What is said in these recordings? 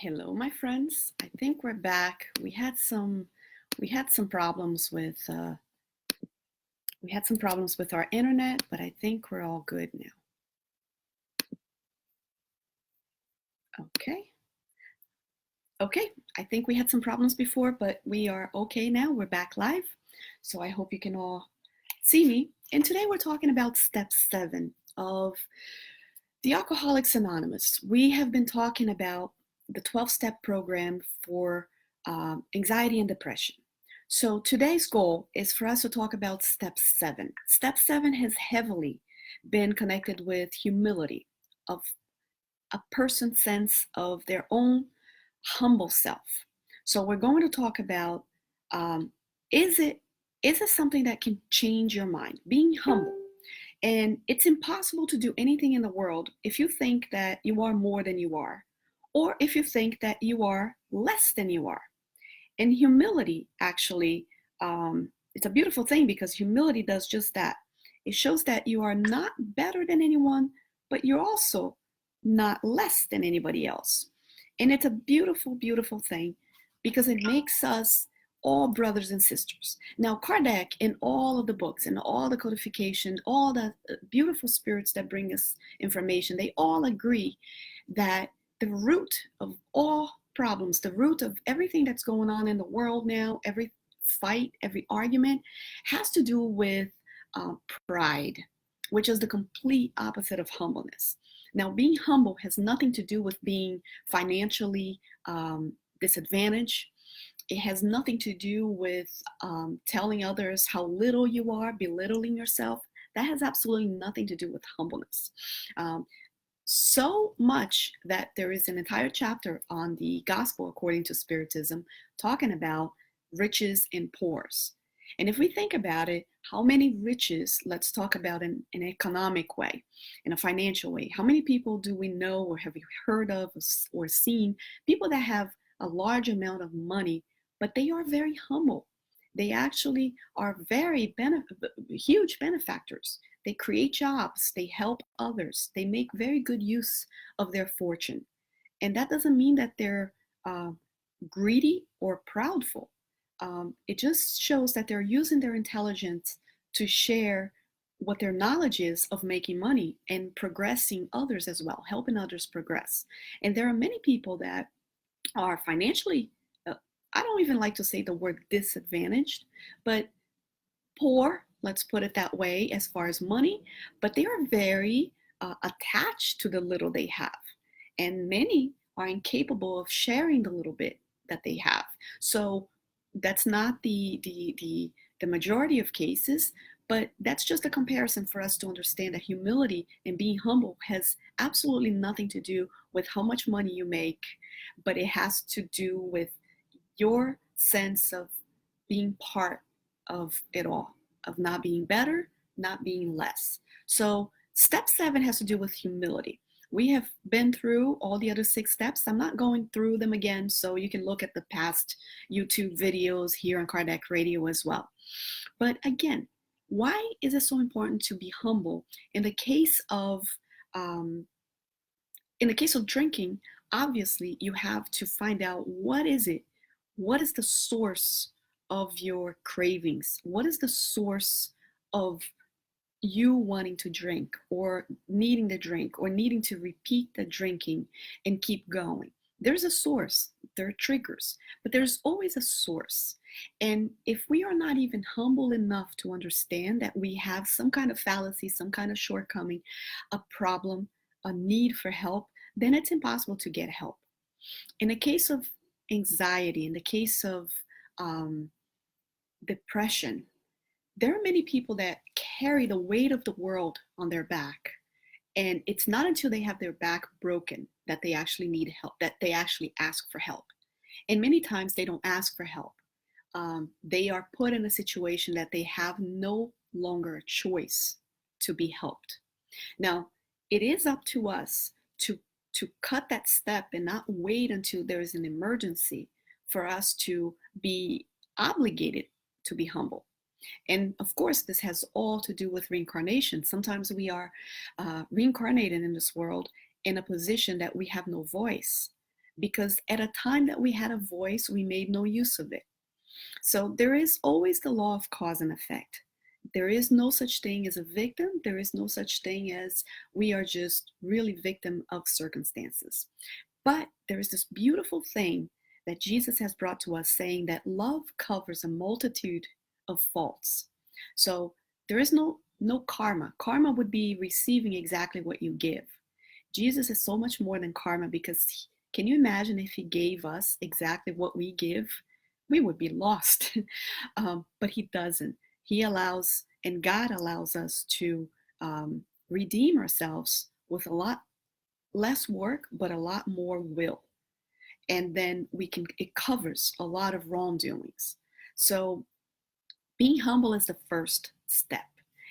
Hello, my friends. I think we're back. We had some problems with our internet, but I think we're all good now. Okay. Okay. I think we had some problems before, but we are okay now. We're back live. So I hope you can all see me. And today we're talking about step 7 of the Alcoholics Anonymous. We have been talking about the 12-step program for anxiety and depression. So today's goal is for us to talk about step 7. Step 7 has heavily been connected with humility, of a person's sense of their own humble self. So we're going to talk about is it something that can change your mind? Being humble. And it's impossible to do anything in the world if you think that you are more than you are, or if you think that you are less than you are. And humility, actually, it's a beautiful thing because humility does just that. It shows that you are not better than anyone, but you're also not less than anybody else. And it's a beautiful, beautiful thing because it makes us all brothers and sisters. Now, Kardec, in all of the books and all the codification, all the beautiful spirits that bring us information, they all agree that the root of all problems, the root of everything that's going on in the world now, every fight, every argument, has to do with pride, which is the complete opposite of humbleness. Now, being humble has nothing to do with being financially disadvantaged. It has nothing to do with telling others how little you are, belittling yourself. That has absolutely nothing to do with humbleness. So much that there is an entire chapter on the gospel according to Spiritism talking about riches and poors. And if we think about it, how many riches, let's talk about in an economic way, in a financial way, how many people do we know or have you heard of or seen, people that have a large amount of money, but they are very humble. They actually are very huge benefactors. They create jobs, they help others, they make very good use of their fortune. And that doesn't mean that they're greedy or proudful. It just shows that they're using their intelligence to share what their knowledge is of making money and progressing others as well, helping others progress. And there are many people that are financially, I don't even like to say the word disadvantaged, but poor, let's put it that way, as far as money, but they are very attached to the little they have. And many are incapable of sharing the little bit that they have. So that's not the majority of cases, but that's just a comparison for us to understand that humility and being humble has absolutely nothing to do with how much money you make, but it has to do with your sense of being part of it all, of not being better, not being less. So step 7 has to do with humility. We have been through all the other 6 steps. I'm not going through them again, so you can look at the past YouTube videos here on Kardec Radio as well. But again, why is it so important to be humble? In the case of drinking, obviously you have to find out what is the source of your cravings? What is the source of you wanting to drink or needing to drink or needing to repeat the drinking and keep going? There's a source, there are triggers, but there's always a source. And if we are not even humble enough to understand that we have some kind of fallacy, some kind of shortcoming, a problem, a need for help, then it's impossible to get help. In the case of anxiety, in the case of depression, there are many people that carry the weight of the world on their back. And it's not until they have their back broken that they actually need help, that they actually ask for help. And many times they don't ask for help. They are put in a situation that they have no longer a choice to be helped. Now, it is up to us to cut that step and not wait until there is an emergency for us to be obligated to be humble. And of course, this has all to do with reincarnation. Sometimes we are reincarnated in this world in a position that we have no voice, because at a time that we had a voice, we made no use of it. So there is always the law of cause and effect. There is no such thing as a victim. There is no such thing as we are just really victim of circumstances. But there is this beautiful thing that Jesus has brought to us, saying that love covers a multitude of faults. So there is no karma. Karma would be receiving exactly what you give. Jesus is so much more than karma, because can you imagine if he gave us exactly what we give? We would be lost. But he doesn't. He allows, and God allows us to redeem ourselves with a lot less work, but a lot more will. And then it covers a lot of wrongdoings. So being humble is the first step.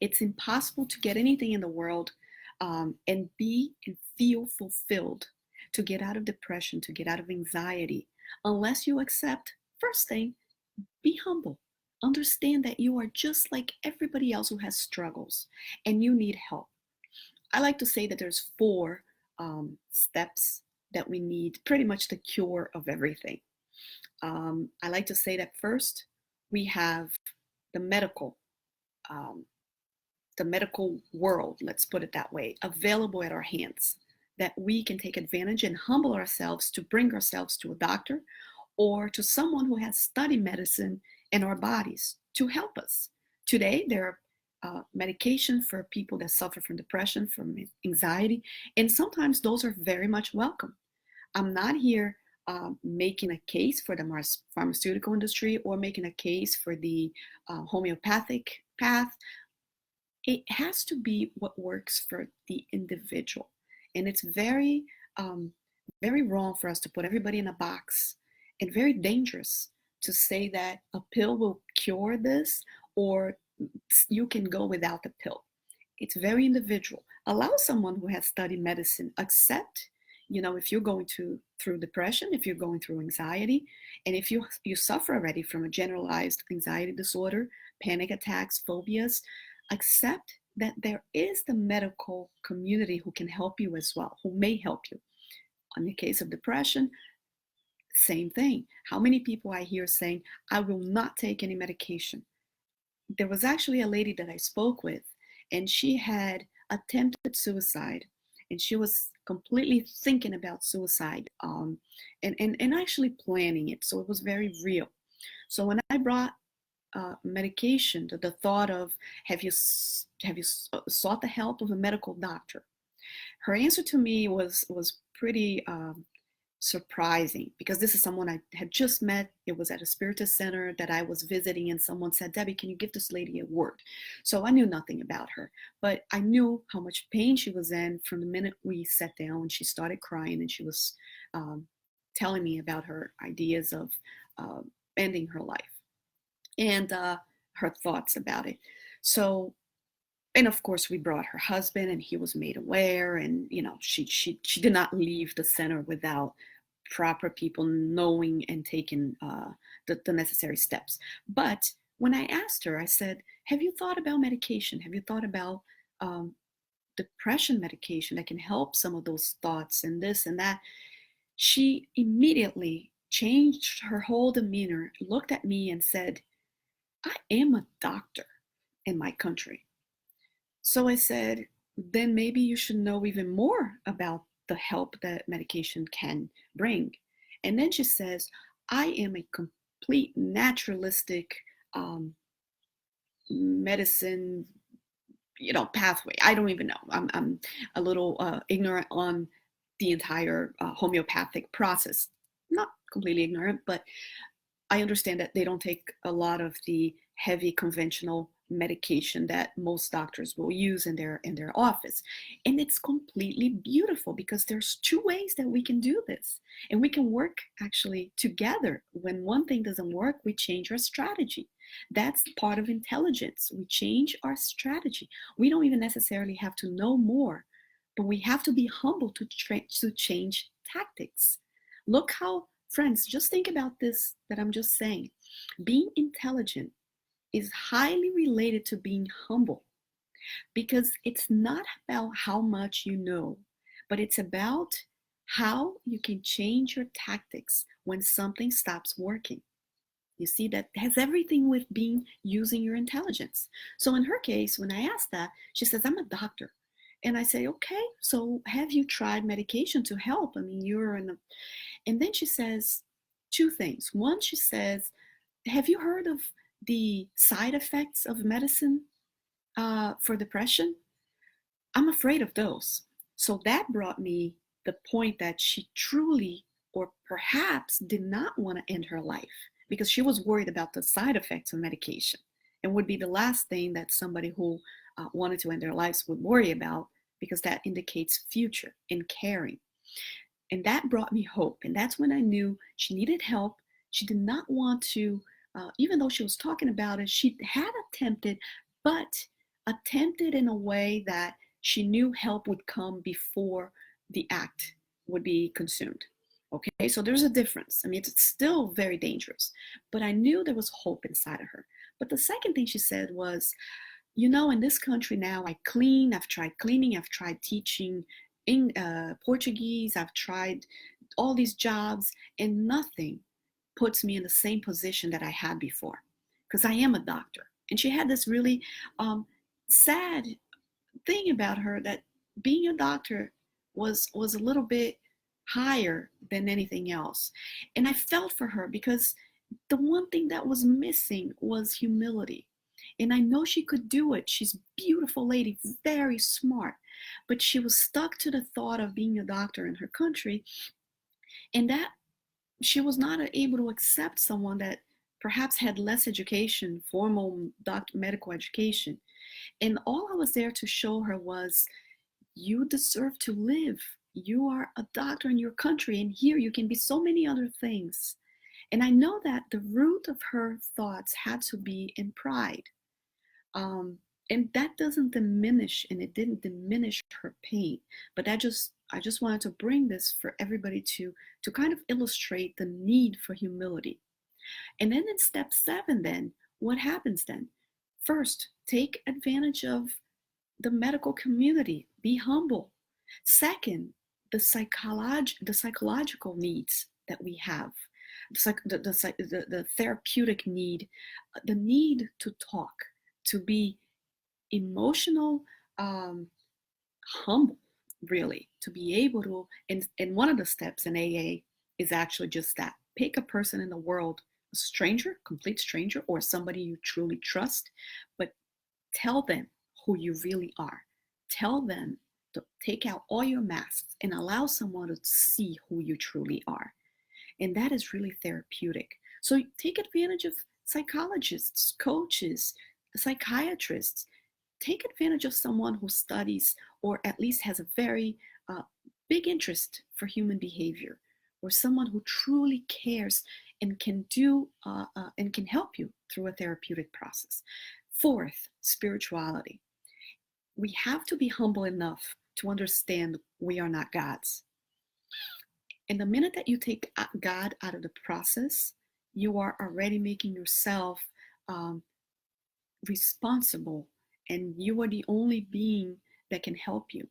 It's impossible to get anything in the world and be and feel fulfilled, to get out of depression, to get out of anxiety, unless you accept, first thing, be humble. Understand that you are just like everybody else who has struggles and you need help. I like to say that there's four steps that we need, pretty much the cure of everything. I like to say that first we have the medical, um, the medical world, let's put it that way, available at our hands, that we can take advantage and humble ourselves to bring ourselves to a doctor or to someone who has studied medicine in our bodies to help us. Today, there are medication for people that suffer from depression, from anxiety, and sometimes those are very much welcome. I'm not here making a case for the pharmaceutical industry or making a case for the homeopathic path. It has to be what works for the individual. And it's um, very wrong for us to put everybody in a box, and very dangerous to say that a pill will cure this or you can go without the pill. It's very individual. Allow someone who has studied medicine, accept, if you're going through depression, if you're going through anxiety, and if you suffer already from a generalized anxiety disorder, panic attacks, phobias, accept that there is the medical community who can help you as well, who may help you. In the case of depression, same thing. How many people I hear saying, I will not take any medication? There was actually a lady that I spoke with, and she had attempted suicide, and she was completely thinking about suicide, and actually planning it. So it was very real. So when I brought medication, to the thought of, have you sought the help of a medical doctor? Her answer to me was pretty surprising, because this is someone I had just met. It was at a spiritist center that I was visiting, and someone said, Debbie, can you give this lady a word? So I knew nothing about her, but I knew how much pain she was in from the minute we sat down and she started crying, and she was telling me about her ideas of ending her life and her thoughts about it. So, and of course we brought her husband, and he was made aware, and she did not leave the center without proper people knowing and taking the necessary steps. But when I asked her, I said, have you thought about medication? Have you thought about depression medication that can help some of those thoughts and this and that? She immediately changed her whole demeanor, looked at me and said, I am a doctor in my country. So I said, then maybe you should know even more about the help that medication can bring. And then she says, I am a complete naturalistic medicine, pathway. I don't even know. I'm a little ignorant on the entire homeopathic process. Not completely ignorant, but I understand that they don't take a lot of the heavy conventional medication that most doctors will use in their office. And it's completely beautiful, because there's two ways that we can do this. And we can work actually together. When one thing doesn't work, we change our strategy. That's part of intelligence. We change our strategy. We don't even necessarily have to know more, but we have to be humble to change tactics. Look how, friends, just think about this that I'm just saying. Being intelligent is highly related to being humble, because it's not about how much you know, but it's about how you can change your tactics when something stops working. You see, that has everything with being using your intelligence. So in her case, when I asked that, she says, I'm a doctor. And I say, okay, so have you tried medication to help? I mean, you're in a, and then she says two things. One, she says, have you heard of the side effects of medicine for depression? I'm afraid of those. So that brought me the point that she truly, or perhaps did not want to end her life because she was worried about the side effects of medication and would be the last thing that somebody who wanted to end their lives would worry about because that indicates future and caring. And that brought me hope. And that's when I knew she needed help. She did not want to, even though she was talking about it, she had attempted, but attempted in a way that she knew help would come before the act would be consumed. Okay, so there's a difference. I mean, it's still very dangerous, but I knew there was hope inside of her. But the second thing she said was, in this country now, I clean. I've tried cleaning. I've tried teaching in Portuguese. I've tried all these jobs, and nothing puts me in the same position that I had before, because I am a doctor. And she had this really sad thing about her that being a doctor was a little bit higher than anything else. And I felt for her because the one thing that was missing was humility. And I know she could do it. She's a beautiful lady, very smart. But she was stuck to the thought of being a doctor in her country, and that she was not able to accept someone that perhaps had less education, formal medical education. And all I was there to show her was, you deserve to live. You are a doctor in your country, and here you can be so many other things. And I know that the root of her thoughts had to be in pride. Um, and that doesn't diminish, and it didn't diminish her pain. But I just wanted to bring this for everybody to kind of illustrate the need for humility. And then in step 7, then what happens then? First, take advantage of the medical community. Be humble. Second, the psychological needs that we have, the therapeutic need, the need to talk, to be emotional, um, humble, really, to be able to. And one of the steps in AA is actually just that. Pick a person in the world, a stranger, complete stranger, or somebody you truly trust, but tell them who you really are. Tell them to take out all your masks and allow someone to see who you truly are. And that is really therapeutic. So take advantage of psychologists, coaches, psychiatrists. Take advantage of someone who studies or at least has a very big interest for human behavior, or someone who truly cares and can do and can help you through a therapeutic process. Fourth, spirituality. We have to be humble enough to understand we are not gods. And the minute that you take God out of the process, you are already making yourself um, responsible, and you are the only being that can help you.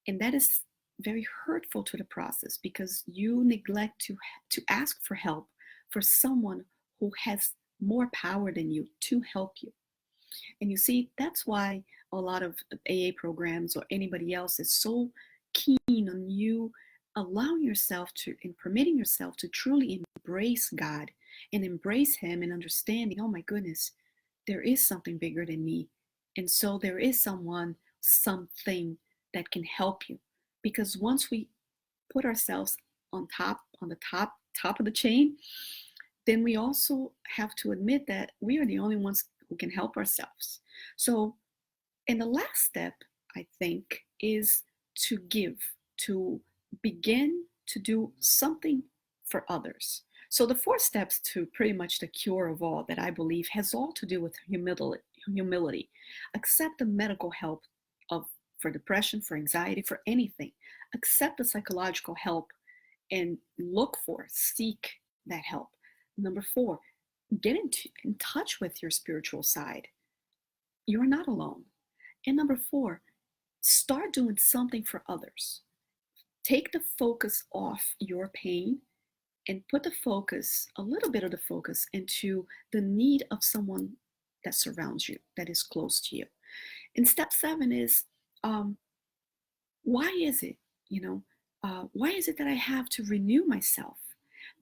And that is very hurtful to the process because you neglect to ask for help for someone who has more power than you to help you. And you see, that's why a lot of AA programs or anybody else is so keen on you allowing yourself to and permitting yourself to truly embrace God and embrace Him and understanding, oh my goodness, there is something bigger than me. And so there is someone, something that can help you. Because once we put ourselves on the top of the chain, then we also have to admit that we are the only ones who can help ourselves. So, and the last step, I think, is to give, to begin to do something for others. So the 4 steps to pretty much the cure of all that I believe has all to do with humility. Accept the medical help of for depression, for anxiety, for anything. Accept the psychological help and seek that help. Number 4, get in touch with your spiritual side. You're not alone. And number 4, start doing something for others. take the focus off your pain and put the focus, a little bit of the focus, into the need of someone that surrounds you, that is close to you. And step 7 is, um, why is it, why is it that I have to renew myself?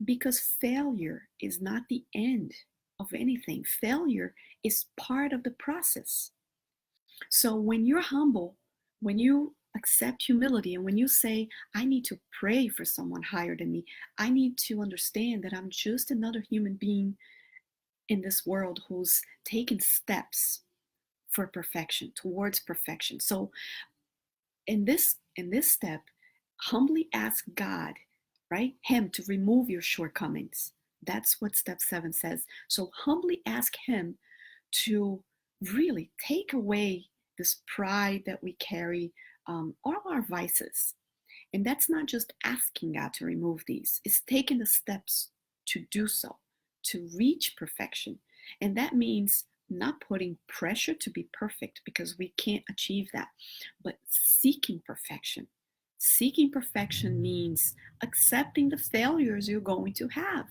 Because failure is not the end of anything. Failure is part of the process. So when you're humble, when you accept humility, and when you say, I need to pray for someone higher than me, I need to understand that I'm just another human being in this world who's taken steps for perfection, towards perfection. So in this step, humbly ask God, right? Him to remove your shortcomings. That's what step 7 says. So humbly ask him to really take away this pride that we carry, all our vices. And that's not just asking God to remove these, it's taking the steps to do so, to reach perfection. And that means not putting pressure to be perfect, because we can't achieve that, but seeking perfection. Seeking perfection means accepting the failures you're going to have.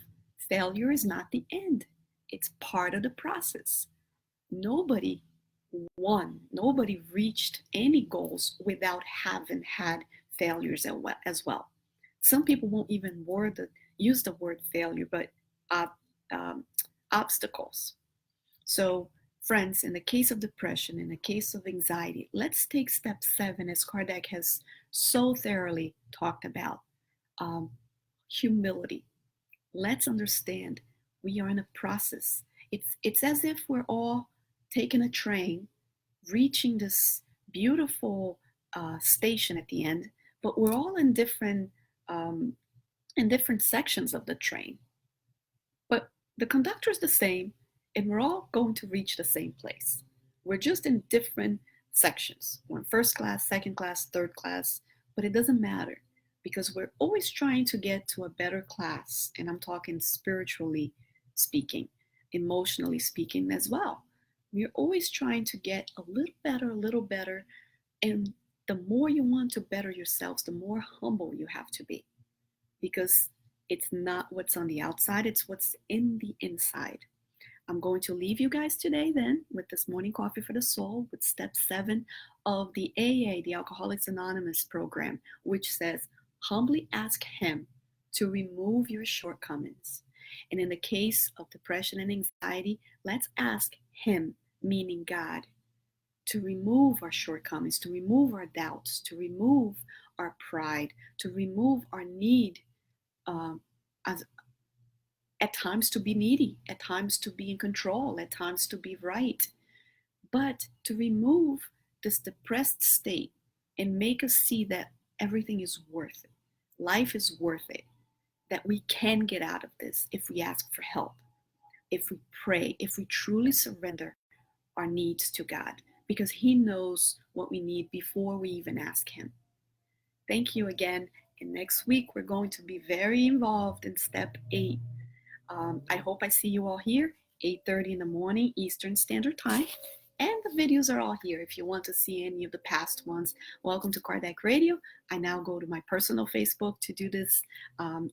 Failure is not the end, it's part of the process. Nobody nobody reached any goals without having had failures as well. Some people won't even use the word failure, but uh, um, obstacles. So, friends, in the case of depression, in the case of anxiety, let's take step 7, as Kardec has so thoroughly talked about, um, humility. Let's understand we are in a process. It's as if we're all taking a train, reaching this beautiful station at the end, but we're all um, in different sections of the train. But the conductor is the same, and we're all going to reach the same place. We're just in different sections. We're in first class, second class, third class, but it doesn't matter, because we're always trying to get to a better class. And I'm talking spiritually speaking, emotionally speaking as well. We're always trying to get a little better, a little better. And the more you want to better yourselves, the more humble you have to be, because it's not what's on the outside, it's what's in the inside. I'm going to leave you guys today then with this morning coffee for the soul, with step 7 of the AA, the Alcoholics Anonymous program, which says, humbly ask him to remove your shortcomings. And in the case of depression and anxiety, let's ask him, meaning God, to remove our shortcomings, to remove our doubts, to remove our pride, to remove our need, as at times to be needy, at times to be in control, at times to be right, but to remove this depressed state and make us see that everything is worth it. Life is worth it, that we can get out of this if we ask for help, if we pray, if we truly surrender our needs to God, because he knows what we need before we even ask him. Thank you again. And next week, we're going to be very involved in step 8. I hope I see you all here, 8:30 in the morning, Eastern Standard Time. And the videos are all here if you want to see any of the past ones. Welcome to Kardec Radio. I now go to my personal Facebook to do this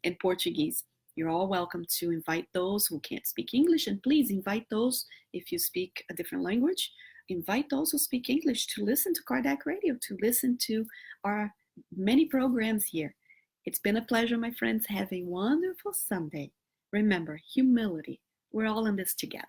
in Portuguese. You're all welcome to invite those who can't speak English, and please invite those, if you speak a different language, invite those who speak English to listen to Kardec Radio, to listen to our many programs here. It's been a pleasure, my friends. Have a wonderful Sunday. Remember, humility. We're all in this together.